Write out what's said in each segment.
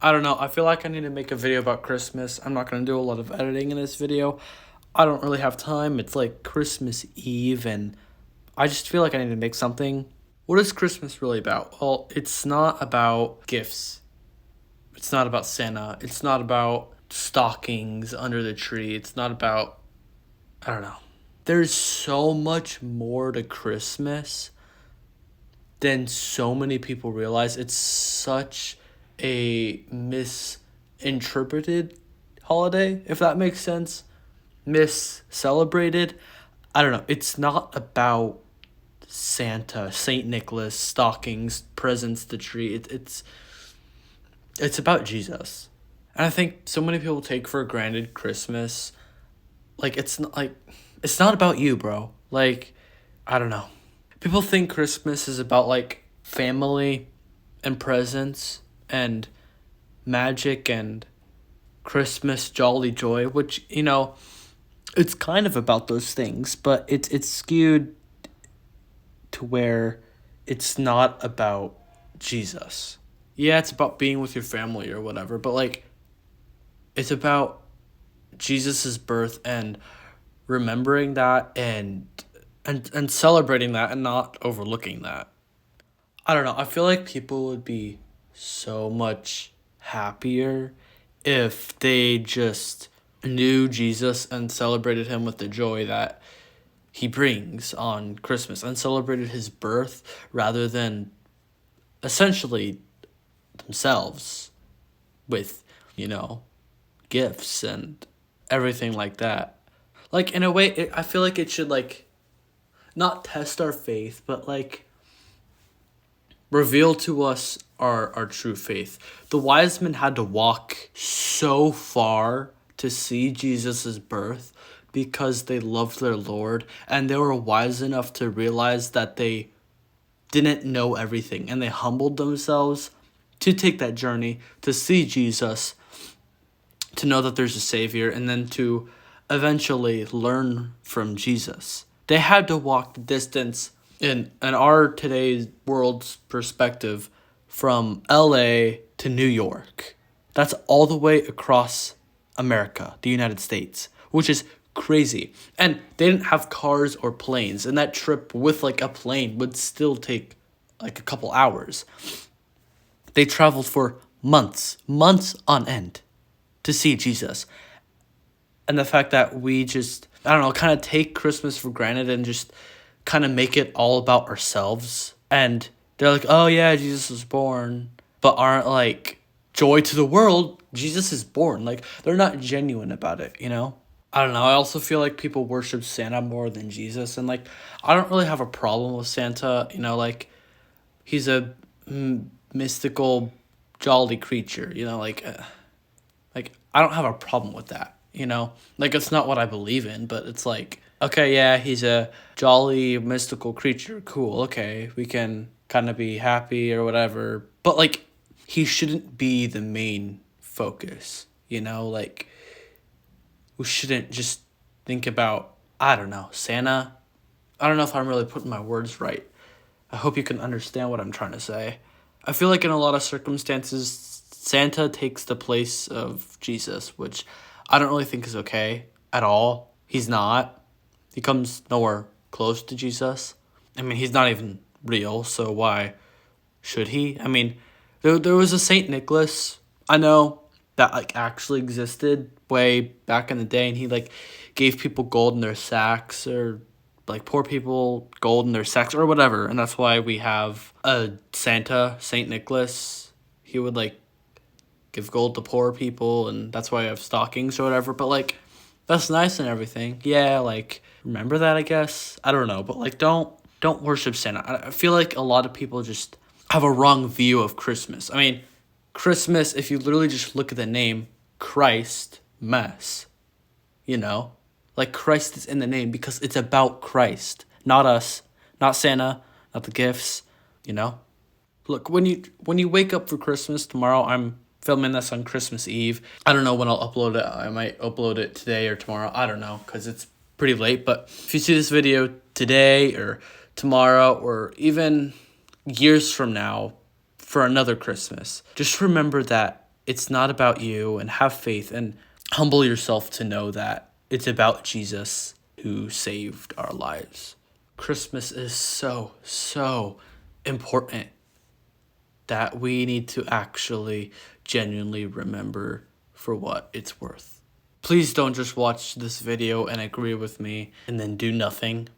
I don't know. I feel like I need to make a video about Christmas. I'm not going to do a lot of editing in this video. I don't really have time. It's like Christmas Eve, and I just feel like I need to make something. What is Christmas really about? Well, it's not about gifts. It's not about Santa. It's not about stockings under the tree. It's not about, I don't know. There's so much more to Christmas than so many people realize. It's such a misinterpreted holiday, if that makes sense. Mis-celebrated. I don't know. It's not about Santa, Saint Nicholas, stockings, presents, the tree. It's about Jesus. And I think so many people take for granted Christmas. Like it's not about you, bro. Like I don't know. People think Christmas is about like family and presents and magic and Christmas jolly joy, which, it's kind of about those things, but it's skewed to where it's not about Jesus. Yeah, it's about being with your family or whatever, but like it's about Jesus's birth and remembering that and celebrating that and not overlooking that. I don't know. I feel like people would be so much happier if they just knew Jesus and celebrated him with the joy that he brings on Christmas and celebrated his birth rather than essentially themselves with, gifts and everything like that. Like, in a way, I feel like it should, like, not test our faith, but, like, reveal to us our true faith. The wise men had to walk so far to see Jesus' birth because they loved their Lord and they were wise enough to realize that they didn't know everything and they humbled themselves to take that journey to see Jesus, to know that there's a Savior, and then to eventually learn from Jesus. They had to walk the distance in our today's world's perspective from LA to New York. That's all the way across America, the United States, which is crazy. And they didn't have cars or planes, and that trip with like a plane would still take like a couple hours. They traveled for months on end to see Jesus. And the fact that we just, I don't know, kind of take Christmas for granted and just kind of make it all about ourselves. And they're like, oh yeah, Jesus was born, but aren't like, joy to the world, Jesus is born. Like, they're not genuine about it. I don't know. I also feel like people worship Santa more than Jesus. And like, I don't really have a problem with Santa. Like, he's a mystical, jolly creature. Like I don't have a problem with that. Like, it's not what I believe in, but it's like, okay, yeah, he's a jolly mystical creature. Cool. Okay, we can kind of be happy or whatever. But like, he shouldn't be the main focus. Like, we shouldn't just think about, I don't know, Santa. I don't know if I'm really putting my words right. I hope you can understand what I'm trying to say. I feel like in a lot of circumstances, Santa takes the place of Jesus, which I don't really think is okay at all. He's not. He comes nowhere close to Jesus. I mean, he's not even real, so why should he? I mean, there was a Saint Nicholas, I know, that like actually existed way back in the day, and he like gave people gold in their sacks, or like poor people gold in their sacks or whatever, and that's why we have a Santa, Saint Nicholas. He would like give gold to poor people, and that's why I have stockings or whatever. But like, that's nice and everything. Yeah, like, remember that, I guess. I don't know, but like, don't worship Santa. I feel like a lot of people just have a wrong view of Christmas. I mean, Christmas, if you literally just look at the name, Christ Mass, like, Christ is in the name because it's about Christ, not us, not Santa, not the gifts, you know. Look, when you wake up for Christmas tomorrow, I'm filming this on Christmas Eve. I don't know when I'll upload it. I might upload it today or tomorrow. I don't know, because it's pretty late. But if you see this video today or tomorrow or even years from now for another Christmas, just remember that it's not about you, and have faith and humble yourself to know that it's about Jesus who saved our lives. Christmas is so, so important that we need to actually genuinely remember for what it's worth. Please don't just watch this video and agree with me and then do nothing.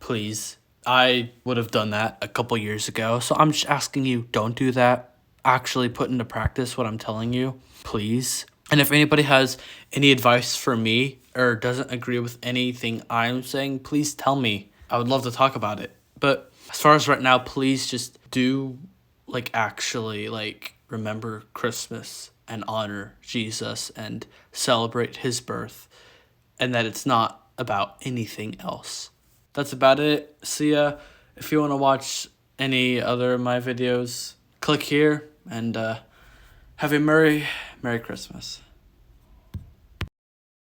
Please. I would have done that a couple years ago, so I'm just asking you, don't do that. Actually put into practice what I'm telling you, please. And if anybody has any advice for me or doesn't agree with anything I'm saying, please tell me. I would love to talk about it. But as far as right now, please just do actually remember Christmas and honor Jesus and celebrate his birth, and that it's not about anything else. That's about it. See ya. If you want to watch any other of my videos, click here, and have a Merry Christmas.